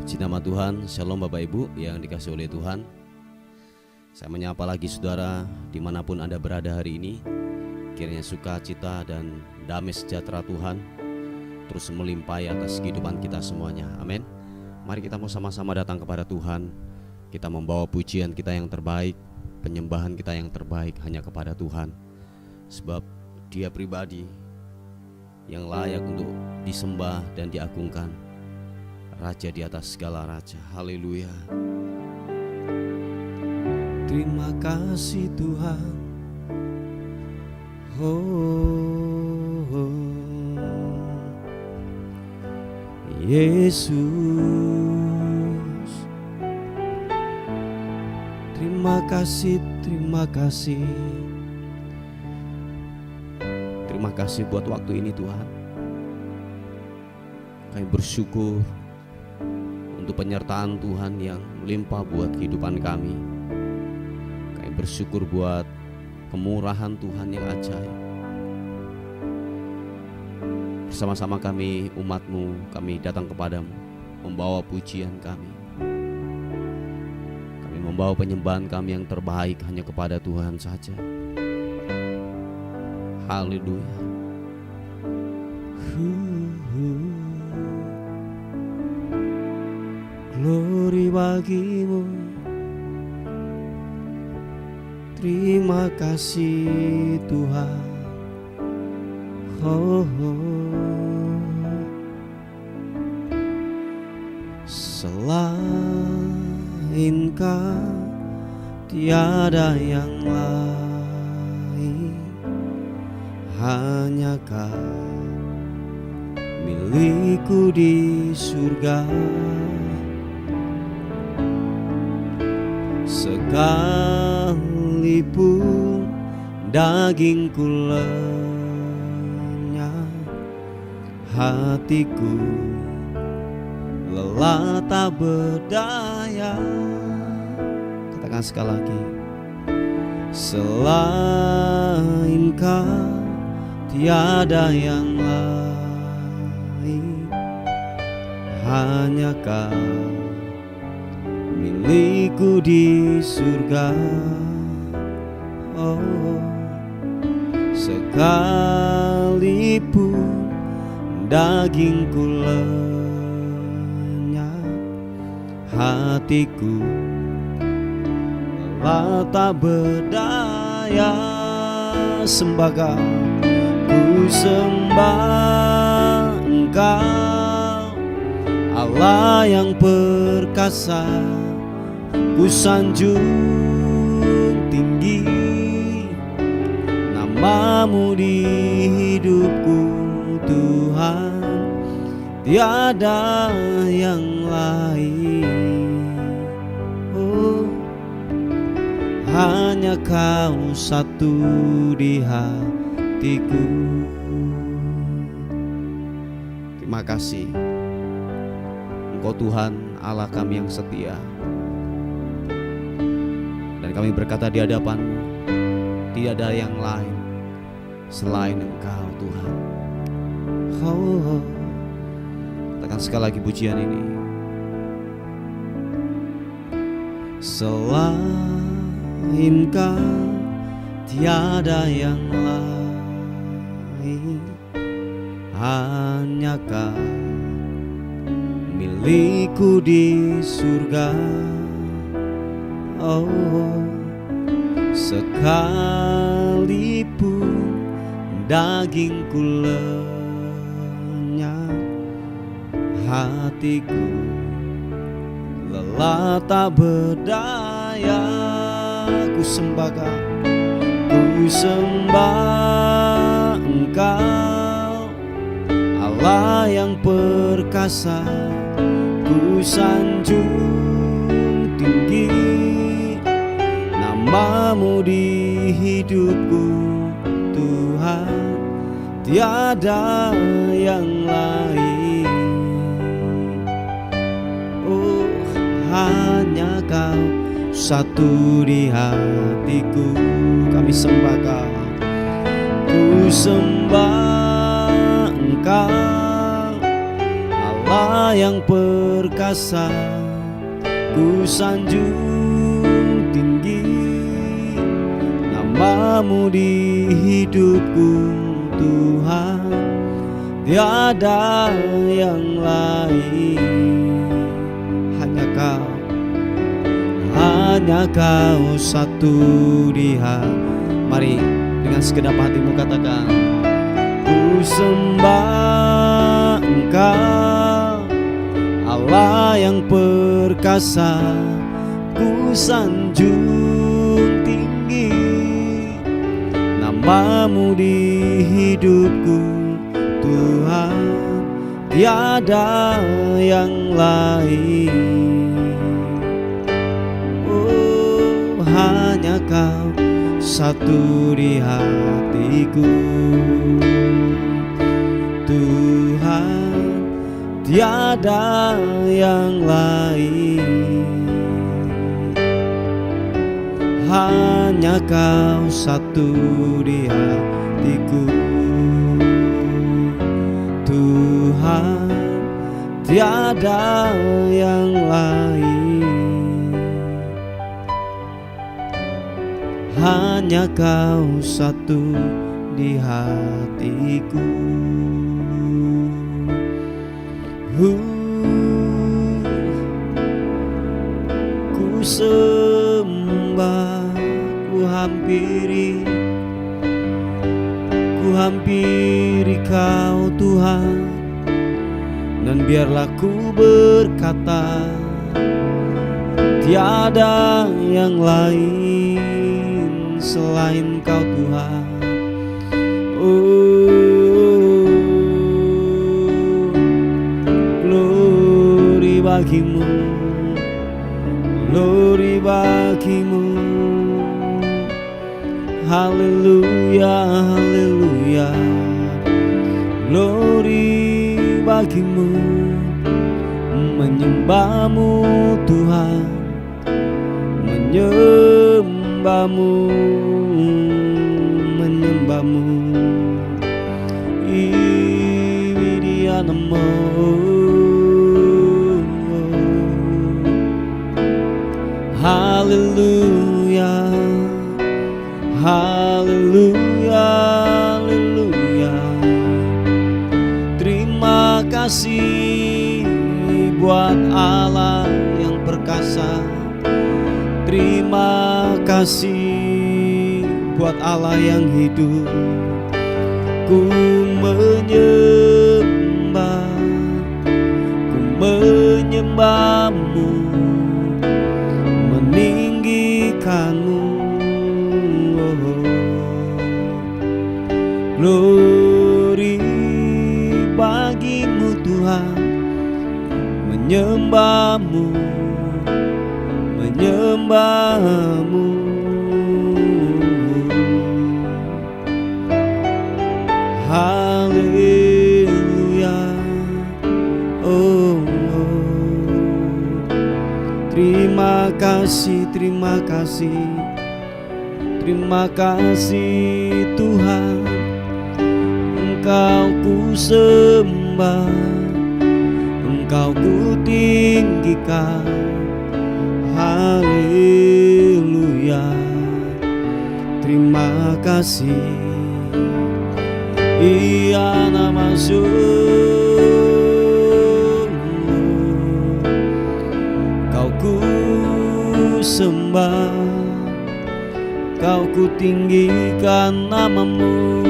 Puji nama Tuhan, Shalom Bapak Ibu yang dikasihi oleh Tuhan. Saya menyapa lagi saudara dimanapun Anda berada hari ini. Kiranya sukacita dan damai sejahtera Tuhan terus melimpahi atas kehidupan kita semuanya. Amin. Mari kita mau sama-sama datang kepada Tuhan. Kita membawa pujian kita yang terbaik, penyembahan kita yang terbaik hanya kepada Tuhan. Sebab Dia pribadi yang layak untuk disembah dan diagungkan, Raja di atas segala raja. Haleluya. Terima kasih Tuhan. Yesus, terima kasih, terima kasih. Terima kasih buat waktu ini Tuhan. Kami bersyukur untuk penyertaan Tuhan yang melimpah buat kehidupan kami. Kami bersyukur buat kemurahan Tuhan yang ajaib. Bersama-sama kami umat-Mu, kami datang kepadamu, membawa pujian kami. Kami membawa penyembahan kami yang terbaik hanya kepada Tuhan saja. Haleluya. Glory bagimu. Terima kasih Tuhan. Selain Kau tiada yang lain, hanya Kau milikku di surga. Sekalipun dagingku lenyap, hatiku lelah tak berdaya. Katakan sekali lagi. Selain Kau tiada yang lain, hanya Kau milikku di surga. Sekalipun dagingku lenyap, hatiku lelah tak berdaya. Sembah Kau, ku sembah Engkau, Allah yang perkasa. Ku sanjung tinggi nama-Mu di hidupku Tuhan. Tiada yang lain. Hanya Kau satu di hatiku. Terima kasih. Engkau Tuhan Allah kami yang setia. Dan kami berkata di hadapan-Mu, tidak ada yang lain selain Engkau Tuhan. Katakan sekali lagi pujian ini. Selain Kau tiada yang lain, hanya Kau milikku di surga. Sekalipun dagingku lenyap, hatiku lelah tak berdaya. Ku sembah Kau, ku sembah Engkau, Allah yang perkasa. Ku sanjung tinggi nama-Mu di hidupku Tuhan. Tiada yang lain. Hanya Kau satu di hatiku. Kami sembah Kau, ku sembah Engkau, Allah yang perkasa, ku sanjung tinggi namamu di hidupku Tuhan, tiada yang lain. Hanya kau satu di hati. Mari dengan segenap hatimu katakan, ku sembah Engkau Allah yang perkasa, ku sanjung tinggi namamu di hidupku Tuhan, tiada yang lain. Oh, hanya kau satu di hatiku Tuhan, tiada yang lain. Hanya kau satu di hatiku Tuhan, tiada yang lain. Hanya kau satu di hatiku. Ku sembah, ku hampiri kau Tuhan, dan biarlah ku berkata, tiada yang lain selain kau Tuhan. Oh, glory bagimu, glory bagimu. Haleluya, haleluya. Glory bagimu, menyembahmu Tuhan, menyembahmu, menyembahmu. Iwidianamo, haleluya, haleluya, haleluya. Terima kasih buat Allah yang perkasa. Terima kasih buat Allah yang hidup. Ku menyembah, ku menyembahmu, meninggikanmu. Glory bagimu Tuhan, menyembahmu, menyembahmu. Haleluya. Oh, oh. Terima kasih, terima kasih, terima kasih Tuhan. Engkau ku sembah, Engkau ku tinggikan. Haleluya. Terima kasih. Iya nama Kau ku sembah, Kau ku tinggikan namamu,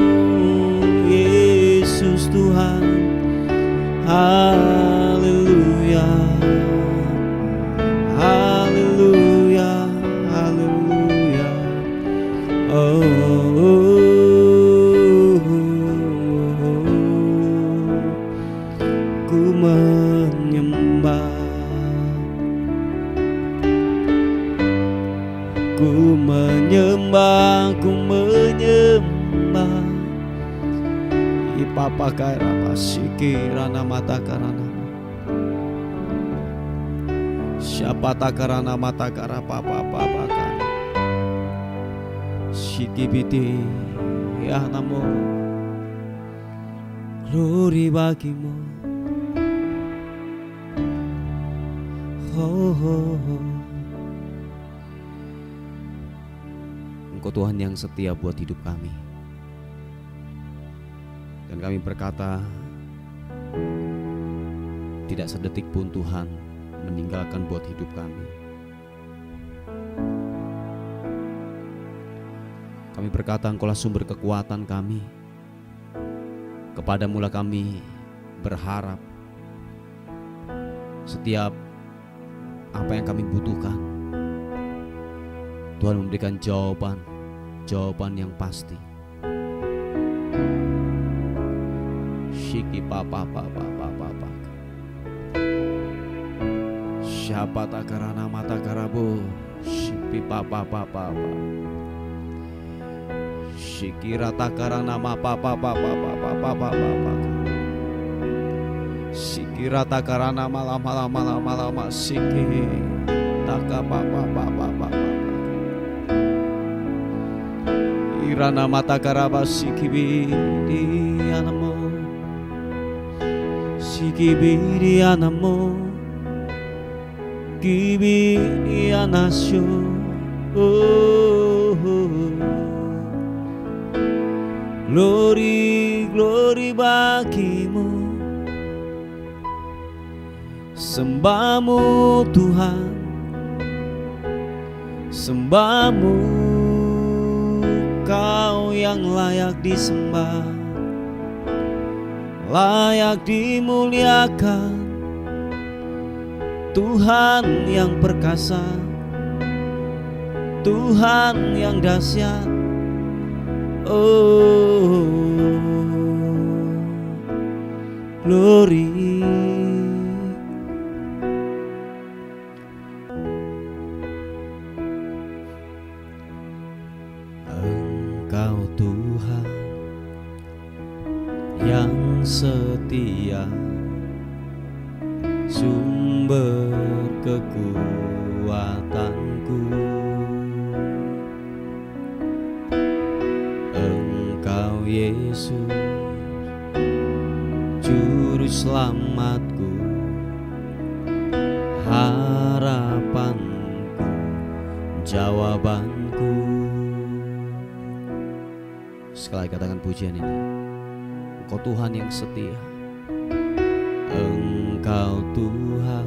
Yesus Tuhan. Haleluya, haleluya, haleluya. Oh, oh. Ku menyembah, ku menyembah. Ipapa kaira pasiki rana mata karana. Siapa takarana mata kara papa papa kan. Sikibiti ya namo. Glory bagimu, Engkau Tuhan yang setia buat hidup kami. Dan kami berkata, tidak sedetik pun Tuhan meninggalkan buat hidup kami. Kami berkata, Engkaulah sumber kekuatan kami. Kepadamu lah kami berharap. Setiap apa yang kami butuhkan, Tuhan memberikan jawaban yang pasti. Shiki papa. Siapa takarana mata karabu, shipi papa. Shikira takarana papa. Sikira takarana malam siki taka papa. Irana mata karaba sikibiri anamo, sikibiri anamo, kibiri anasyo. Glory bagimu, sembahmu Tuhan, sembahmu, Kau yang layak disembah, layak dimuliakan, Tuhan yang perkasa, Tuhan yang dahsyat. Oh, glory. Engkau Tuhan yang setia, sumber kekuatanku. Engkau Yesus, Juru Selamatku, harapanku, jawabanku. Sekali katakan pujian ini. Engkau Tuhan yang setia, Engkau Tuhan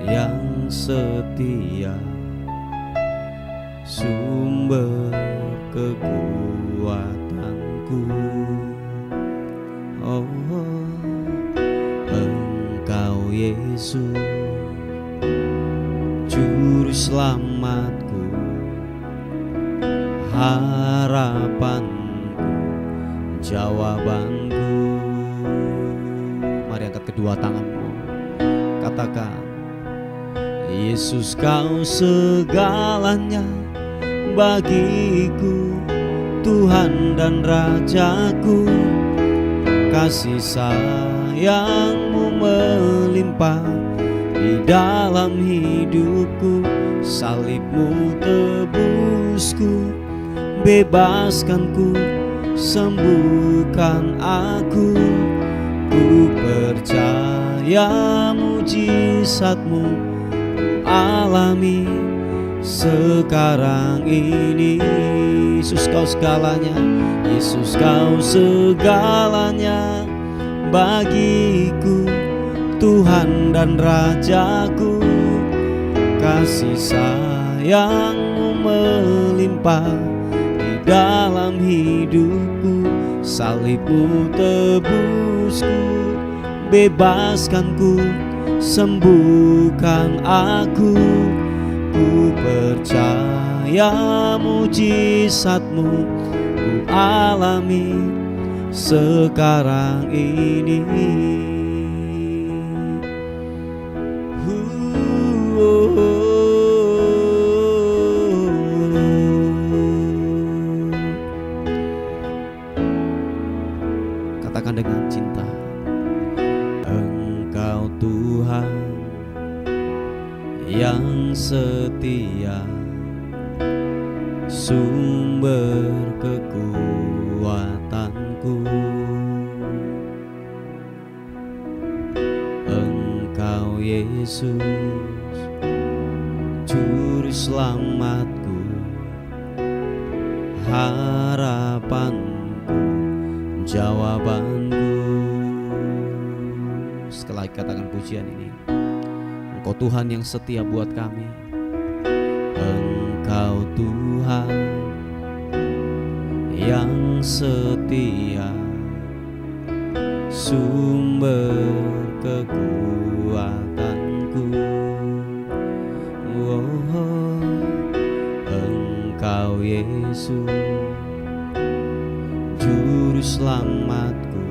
yang setia, sumber kekuatanku. Oh, Engkau Yesus, Juru Selamatku, harapanku, jawabanku. Mari angkat kedua tanganmu, katakan, Yesus Kau segalanya bagiku, Tuhan dan Rajaku. Kasih sayang-Mu melimpah di dalam hidupku. Salib-Mu tebusku, bebaskanku, sembuhkan aku. Ku percaya mujizat-Mu ku alami sekarang ini. Yesus Kau segalanya, Yesus Kau segalanya bagiku, Tuhan dan Rajaku. Kasih sayang-Mu melimpah di dalam hidupku. Salib-Mu tebusku, bebaskanku, sembuhkan aku. Ku percaya mujizat-Mu ku alami sekarang ini. Katakan dengan cinta, Engkau Tuhan yang setia, sumber kekuatanku. Engkau Yesus, Juru selamatku, harapanku, jawabanku. Sekali lagi katakan pujian ini. Engkau Tuhan yang setia buat kami. Engkau Tuhan yang setia, sumber kekuatanku. Oh, Engkau Yesus, Juru selamatku,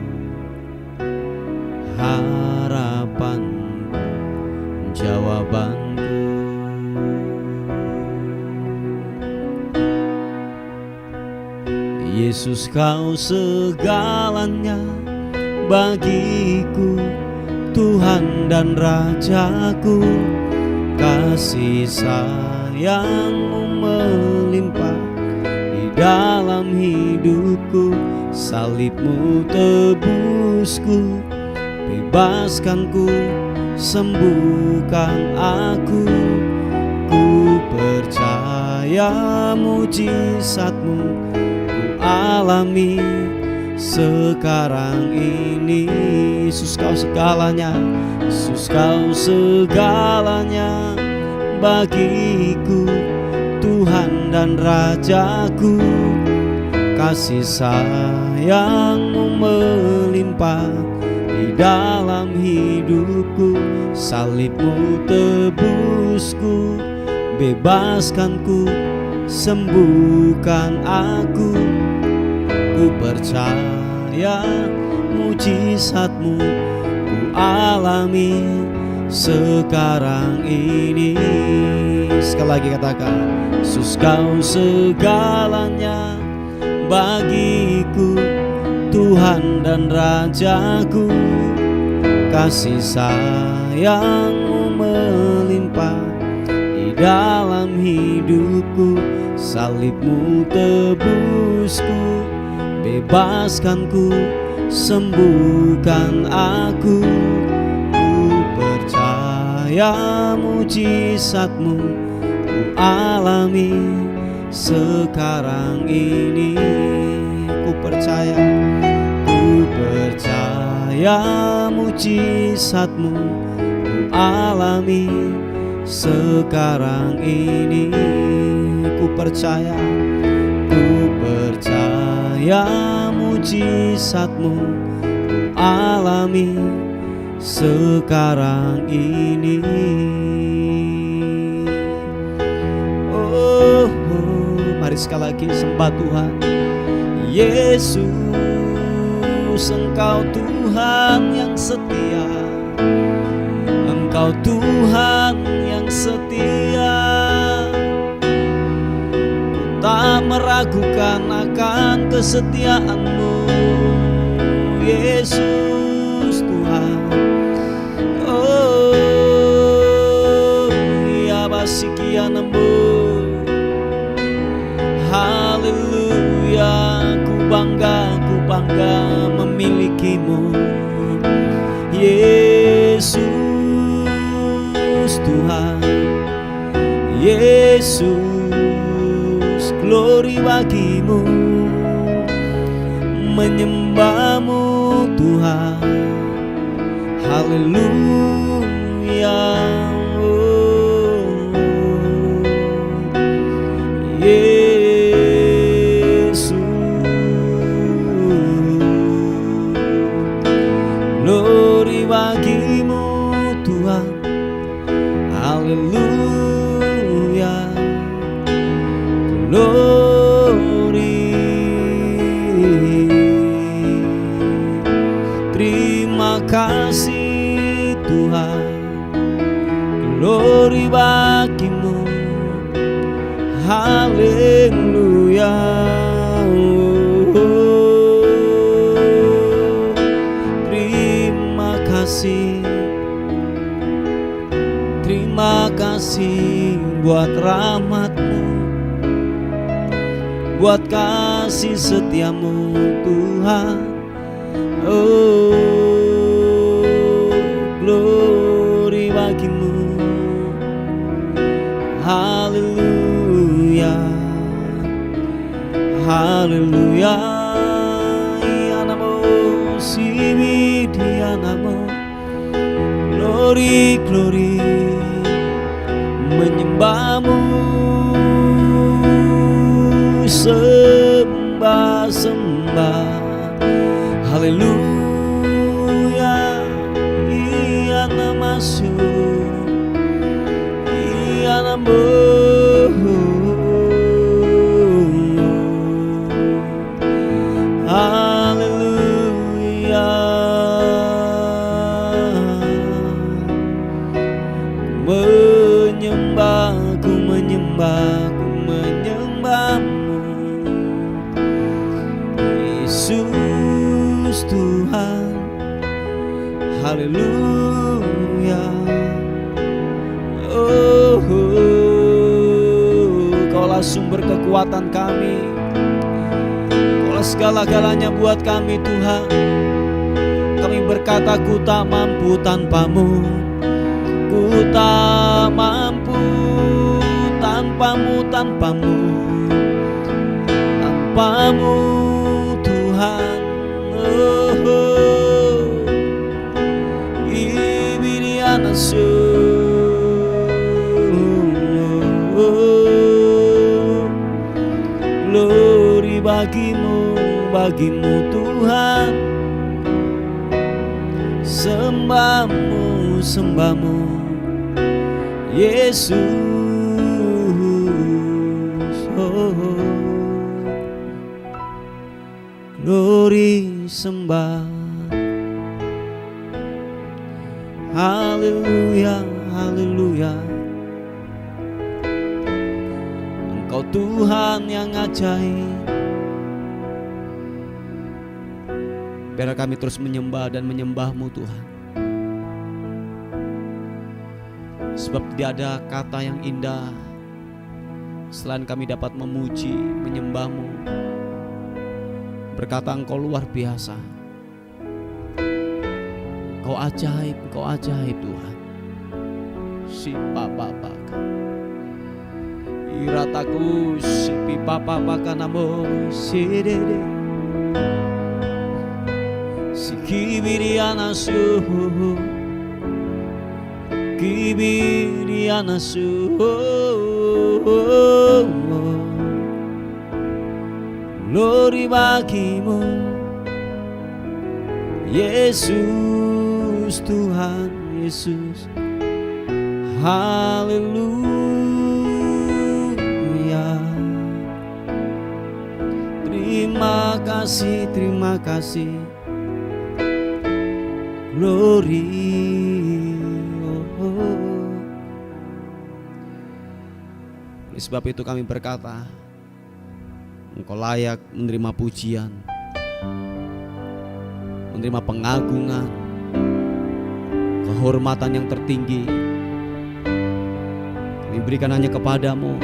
harapanku, jawabanku. Yesus, Kau segalanya bagiku, Tuhan dan Rajaku. Kasih sayang-Mu melimpah di dalam hidupku. Salib-Mu tebusku, bebaskanku, sembuhkan aku. Ku percaya mujizat-Mu ku alami sekarang ini. Yesus, Kau segalanya, Yesus, Kau segalanya bagiku, Tuhan dan Rajaku. Kasih sayang-Mu melimpah di dalam hidupku. Salib-Mu tebusku, bebaskanku, sembuhkan aku. Ku percaya mujizat-Mu ku alami sekarang ini. Sekali lagi katakan, Yesus, Kau segalanya bagiku, Tuhan dan Rajaku. Kasih sayang-Mu melimpah di dalam hidupku. Salib-Mu tebusku, bebaskanku, sembuhkan aku. Ku percaya mujizat-Mu ku alami sekarang ini. Ku percaya mujizat-Mu ku alami sekarang ini. Ku percaya mujizat-Mu ku alami sekarang ini. Oh, mari sekali lagi sembah Tuhan. Yesus, Engkau Tuhan yang setia, Engkau Tuhan yang setia. Tak meragukan akan kesetiaan-Mu, Yesus Tuhan. Oh, ya basikianmu, haleluya. Ku bangga memilikimu, Yesus Tuhan. Yesus, glory bagimu, menyembah-Mu Tuhan, haleluya. Oh, Yesus, glory bagimu Tuhan, haleluya. Glory, terima kasih Tuhan. Glory bagimu, haleluya. Terima kasih buat rahmat-Mu, buat kasih setia-Mu Tuhan. Oh, glory bagi Glory, glory, menyembahmu, sembah, sembah, haleluya. Iya namasu, iya namamu, haleluya. Menyembahku, menyembahku, menyembahmu, Yesus Tuhan, haleluya. Oh, Kaulah sumber kekuatan kami, Kaulah segala-galanya buat kami Tuhan. Kami berkata ku tak mampu tanpamu, ku tak mampu tanpamu, tanpamu, tanpamu Tuhan. Ibirianasu, glory bagimu, bagimu Tuhan. Sembahmu, sembahmu, Yesus. Oh, glory, sembah, haleluya, haleluya. Engkau Tuhan yang ajaib. Biar kami terus menyembah dan menyembah-Mu Tuhan. Sebab tidak ada kata yang indah selain kami dapat memuji, menyembah-Mu. Berkata Engkau luar biasa, Engkau ajaib, Engkau ajaib Tuhan. Si Papa Baka Irataku, si Papa Baka namo, si Dede, si Kibirianasu, Kibirianasu. Glory bagimu, Yesus Tuhan, Yesus. Haleluya. Terima kasih, terima kasih. Glory. Oleh sebab itu kami berkata, Engkau layak menerima pujian, menerima pengagungan, kehormatan yang tertinggi. Kami berikan hanya kepadamu,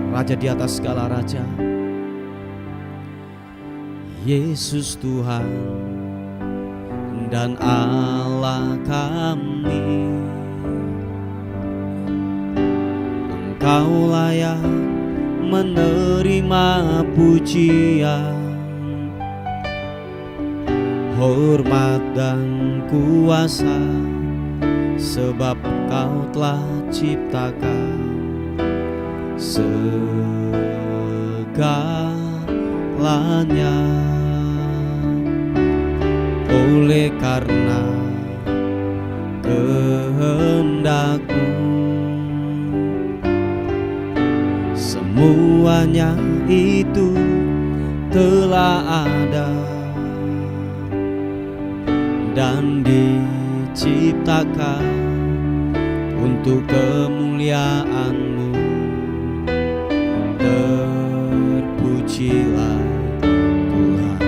Raja di atas segala raja, Yesus Tuhan dan Allah kami. Engkau layak menerima pujian, hormat dan kuasa, sebab Kau telah ciptakan segalanya. Oleh karena kehendak-Mu, semuanya itu telah ada dan diciptakan untuk kemuliaan-Mu. Terpujilah Tuhan.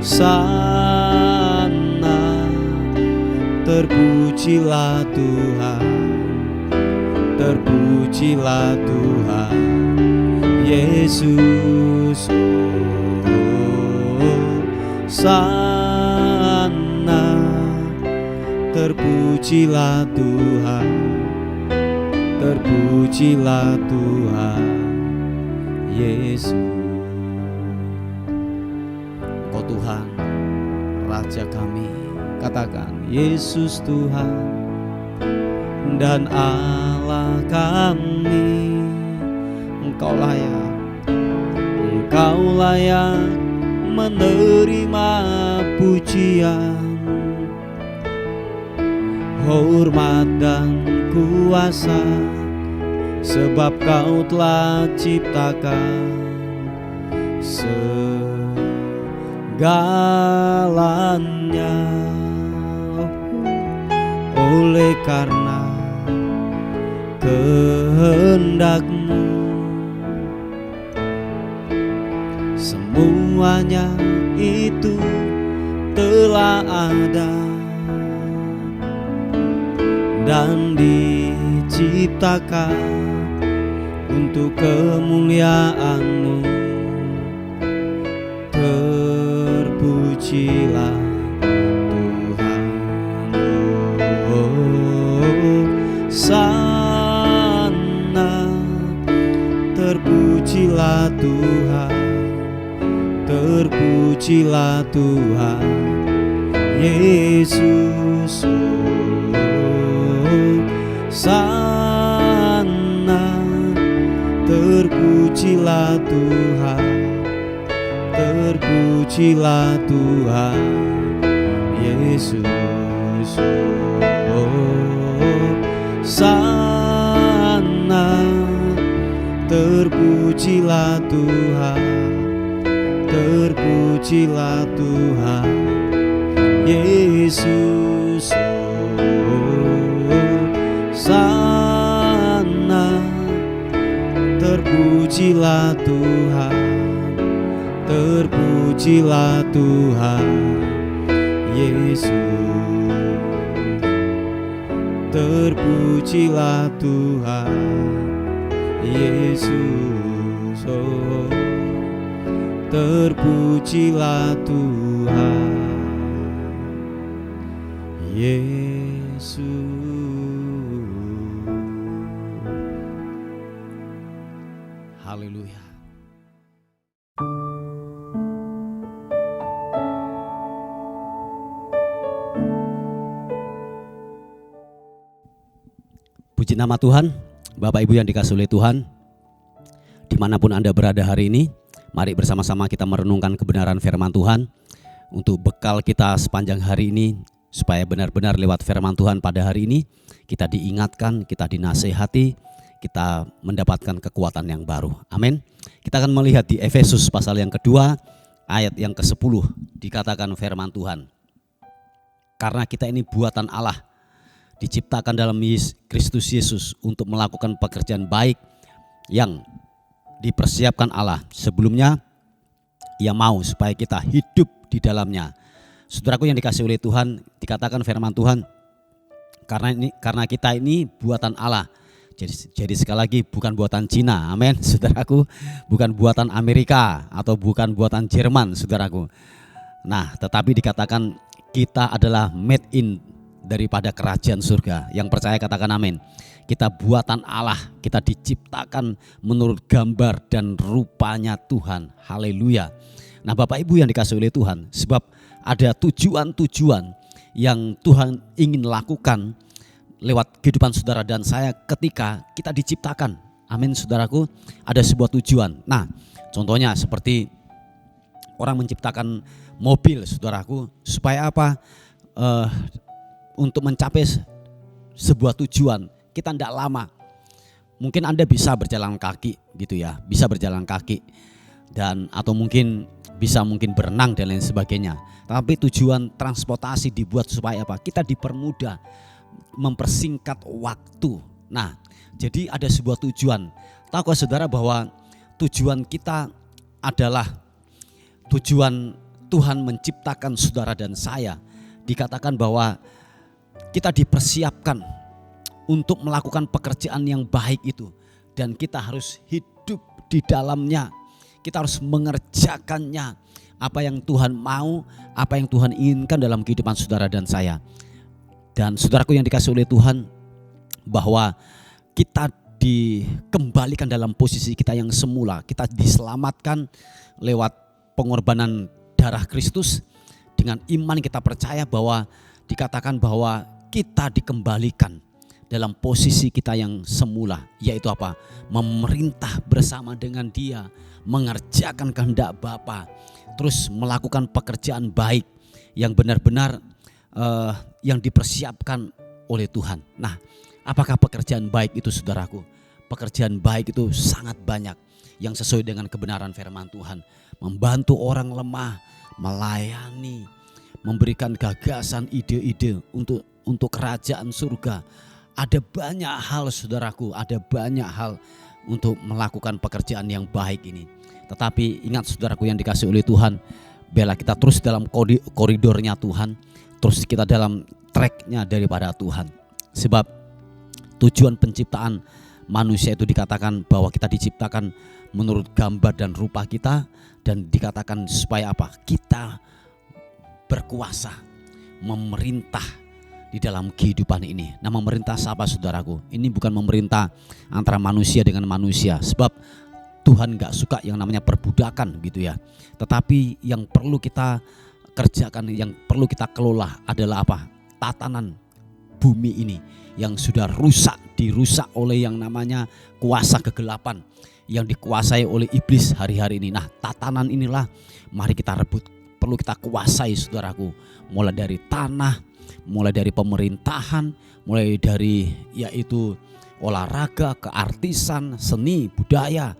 Sana terpujilah Tuhan, terpujilah Tuhan Yesus. Sana terpujilah Tuhan, terpujilah Tuhan Yesus. Engkau Tuhan, Raja kami. Katakan, Yesus Tuhan dan Allah kami. Engkau layak menerima pujian, hormat dan kuasa, sebab Kau telah ciptakan segalanya. Oleh karena kehendak-Mu semuanya itu telah ada dan diciptakan untuk kemuliaan-Mu. Terpujilah Tuhan, sana. Terpujilah Tuhan, terpujilah Tuhan Yesus. Sana. Terpujilah Tuhan, terpujilah Tuhan Yesus. Sana. Terpujilah Tuhan, terpujilah Tuhan Yesus. Sana. Terpujilah Tuhan, terpujilah Tuhan Yesus. Terpujilah Tuhan Yesus. Oh, terpujilah Tuhan Yesus. Haleluya. Puji nama Tuhan. Bapak Ibu yang dikasihi oleh Tuhan, dimanapun Anda berada hari ini, mari bersama-sama kita merenungkan kebenaran firman Tuhan untuk bekal kita sepanjang hari ini, supaya benar-benar lewat firman Tuhan pada hari ini kita diingatkan, kita dinasehati, kita mendapatkan kekuatan yang baru. Amin. Kita akan melihat di Efesus pasal yang kedua ayat yang ke-10, dikatakan firman Tuhan, karena kita ini buatan Allah, diciptakan dalam Kristus Yesus untuk melakukan pekerjaan baik yang dipersiapkan Allah sebelumnya. Ia mau supaya kita hidup di dalamnya. Saudaraku yang dikasihi oleh Tuhan, dikatakan firman Tuhan, karena kita ini buatan Allah. Jadi sekali lagi, bukan buatan Cina, amin saudaraku, bukan buatan Amerika atau bukan buatan Jerman, saudaraku. Nah, tetapi dikatakan kita adalah made in daripada kerajaan surga. Yang percaya katakan amin. Kita buatan Allah, kita diciptakan menurut gambar dan rupanya Tuhan. Haleluya. Nah, Bapak Ibu yang dikasihi oleh Tuhan, sebab ada tujuan-tujuan yang Tuhan ingin lakukan lewat kehidupan saudara dan saya ketika kita diciptakan. Amin saudaraku, ada sebuah tujuan. Nah, contohnya seperti orang menciptakan mobil, saudaraku, supaya apa? Untuk mencapai sebuah tujuan, kita tidak lama. Mungkin Anda bisa berjalan kaki gitu ya, bisa berjalan kaki dan atau mungkin bisa berenang dan lain sebagainya. Tapi tujuan transportasi dibuat supaya apa? Kita dipermudah, mempersingkat waktu. Nah, jadi ada sebuah tujuan. Tahukah saudara bahwa tujuan kita adalah tujuan Tuhan menciptakan saudara dan saya. Dikatakan bahwa kita dipersiapkan untuk melakukan pekerjaan yang baik itu, dan kita harus hidup di dalamnya. Kita harus mengerjakannya, apa yang Tuhan mau, apa yang Tuhan inginkan dalam kehidupan saudara dan saya. Dan saudaraku yang dikasihi oleh Tuhan, bahwa kita dikembalikan dalam posisi kita yang semula. Kita diselamatkan lewat pengorbanan darah Kristus. dengan iman kita percaya bahwa dikatakan bahwa kita dikembalikan dalam posisi kita yang semula, yaitu apa? Memerintah bersama dengan Dia, mengerjakan kehendak Bapa, terus melakukan pekerjaan baik yang benar-benar yang dipersiapkan oleh Tuhan. Nah, apakah pekerjaan baik itu, saudaraku? Pekerjaan baik itu sangat banyak yang sesuai dengan kebenaran firman Tuhan. Membantu orang lemah, melayani, memberikan gagasan, ide-ide untuk kerajaan surga. Ada banyak hal, saudaraku, ada banyak hal untuk melakukan pekerjaan yang baik ini. Tetapi ingat, saudaraku yang dikasih oleh Tuhan, biarlah kita terus dalam koridornya Tuhan, terus kita dalam tracknya daripada Tuhan. Sebab tujuan penciptaan manusia itu dikatakan bahwa kita diciptakan menurut gambar dan rupa kita, dan dikatakan supaya apa? Kita berkuasa, memerintah di dalam kehidupan ini. Nah, memerintah siapa, saudaraku? Ini bukan memerintah antara manusia dengan manusia, sebab Tuhan gak suka yang namanya perbudakan gitu ya. Tetapi yang perlu kita kerjakan, yang perlu kita kelola adalah apa? Tatanan bumi ini yang sudah dirusak oleh yang namanya kuasa kegelapan yang dikuasai oleh iblis hari-hari ini. Nah, tatanan inilah mari kita rebut, perlu kita kuasai, saudaraku. Mulai dari tanah, mulai dari pemerintahan, mulai dari yaitu olahraga, keartisan, seni, budaya,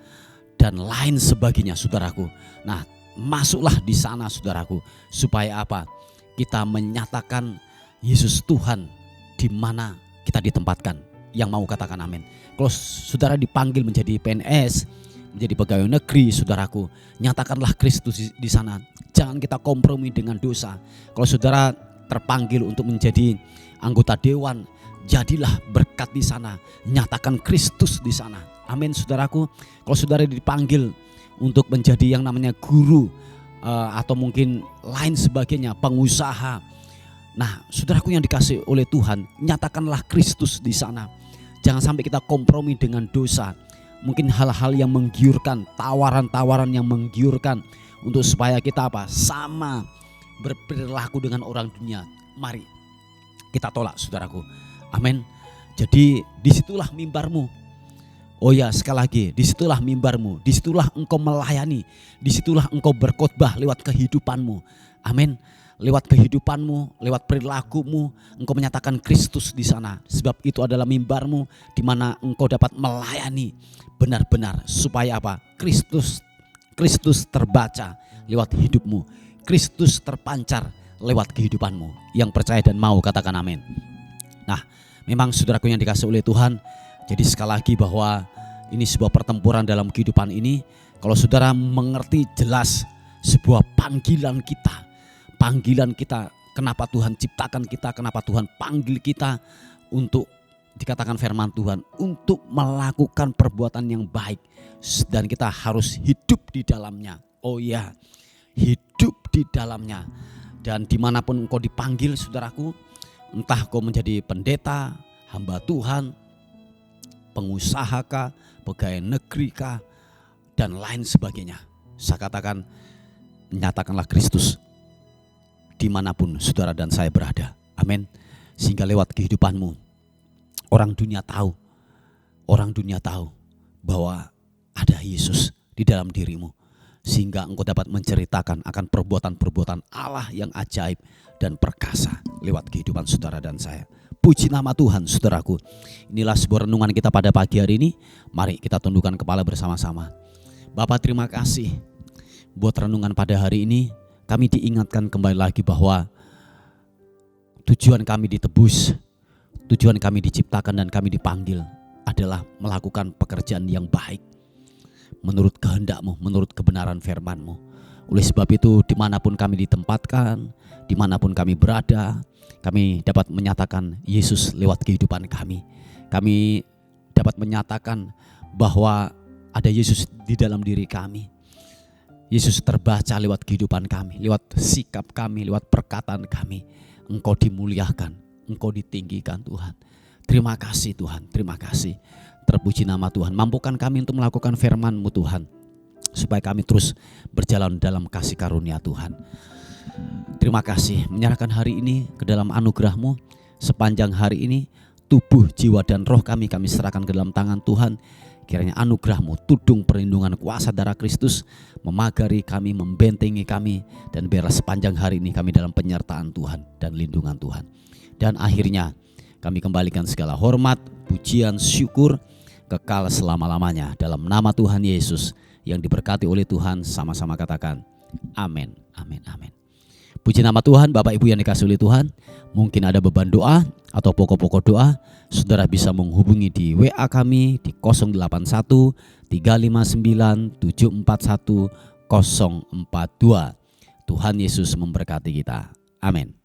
dan lain sebagainya, saudaraku. Nah, masuklah di sana, saudaraku, supaya apa? Kita menyatakan Yesus Tuhan di mana kita ditempatkan. Yang mau katakan amin. Kalau saudara dipanggil menjadi PNS, menjadi pegawai negeri, saudaraku, nyatakanlah Kristus di sana. Jangan kita kompromi dengan dosa. Kalau saudara terpanggil untuk menjadi anggota dewan, jadilah berkat di sana. Nyatakan Kristus di sana. Amin, saudaraku. Kalau saudara dipanggil untuk menjadi yang namanya guru atau mungkin lain sebagainya, pengusaha. Nah, saudaraku yang dikasih oleh Tuhan, nyatakanlah Kristus di sana. Jangan sampai kita kompromi dengan dosa. Mungkin hal-hal yang menggiurkan, tawaran-tawaran yang menggiurkan untuk supaya kita apa? Sama berperilaku dengan orang dunia. Mari kita tolak, saudaraku. Amin. Jadi disitulah mimbarmu. Oh ya, sekali lagi, disitulah mimbarmu, disitulah engkau melayani, disitulah engkau berkhotbah lewat kehidupanmu. Amin. Lewat kehidupanmu, lewat perilakumu, engkau menyatakan Kristus di sana. Sebab itu adalah mimbarmu di mana engkau dapat melayani benar-benar supaya apa? Kristus terbaca lewat hidupmu. Kristus terpancar lewat kehidupanmu. Yang percaya dan mau katakan amin. Nah, memang saudaraku yang dikasih oleh Tuhan, jadi sekali lagi bahwa ini sebuah pertempuran dalam kehidupan ini. Kalau saudara mengerti jelas sebuah panggilan kita, kenapa Tuhan ciptakan kita, kenapa Tuhan panggil kita untuk dikatakan firman Tuhan, untuk melakukan perbuatan yang baik, dan kita harus hidup di dalamnya. Oh ya, hidup di dalamnya. Dan dimanapun engkau dipanggil, saudaraku, entah kau menjadi pendeta, hamba Tuhan, pengusaha kah, pegawai negeri kah, dan lain sebagainya, saya katakan, nyatakanlah Kristus dimanapun saudara dan saya berada. Amin. Sehingga lewat kehidupanmu orang dunia tahu bahwa ada Yesus di dalam dirimu, sehingga engkau dapat menceritakan akan perbuatan-perbuatan Allah yang ajaib dan perkasa lewat kehidupan saudara dan saya. Puji nama Tuhan, saudaraku. Inilah sebuah renungan kita pada pagi hari ini. Mari kita tundukkan kepala bersama-sama. Bapa, terima kasih buat renungan pada hari ini. Kami diingatkan kembali lagi bahwa tujuan kami ditebus, tujuan kami diciptakan dan kami dipanggil adalah melakukan pekerjaan yang baik menurut kehendak-Mu, menurut kebenaran firman-Mu. Oleh sebab itu, dimanapun kami ditempatkan, dimanapun kami berada, kami dapat menyatakan Yesus lewat kehidupan kami. Kami dapat menyatakan bahwa ada Yesus di dalam diri kami. Yesus terbaca lewat kehidupan kami, lewat sikap kami, lewat perkataan kami. Engkau dimuliakan, Engkau ditinggikan Tuhan. Terima kasih Tuhan, terima kasih. Terpuji nama Tuhan. Mampukan kami untuk melakukan firman-Mu Tuhan, supaya kami terus berjalan dalam kasih karunia Tuhan. Terima kasih menyerahkan hari ini ke dalam anugerah-Mu. Sepanjang hari ini tubuh, jiwa dan roh kami serahkan ke dalam tangan Tuhan. Kiranya anugerah-Mu, tudung perlindungan kuasa darah Kristus memagari kami, membentengi kami, dan biarlah sepanjang hari ini kami dalam penyertaan Tuhan dan lindungan Tuhan. Dan akhirnya kami kembalikan segala hormat, pujian, syukur kekal selama-lamanya dalam nama Tuhan Yesus yang diberkati oleh Tuhan. Sama-sama katakan amin, amin, amin. Puji nama Tuhan. Bapak Ibu yang dikasihi oleh Tuhan, mungkin ada beban doa atau pokok-pokok doa, saudara bisa menghubungi di WA kami di 081 359 741 042. Tuhan Yesus memberkati kita. Amin.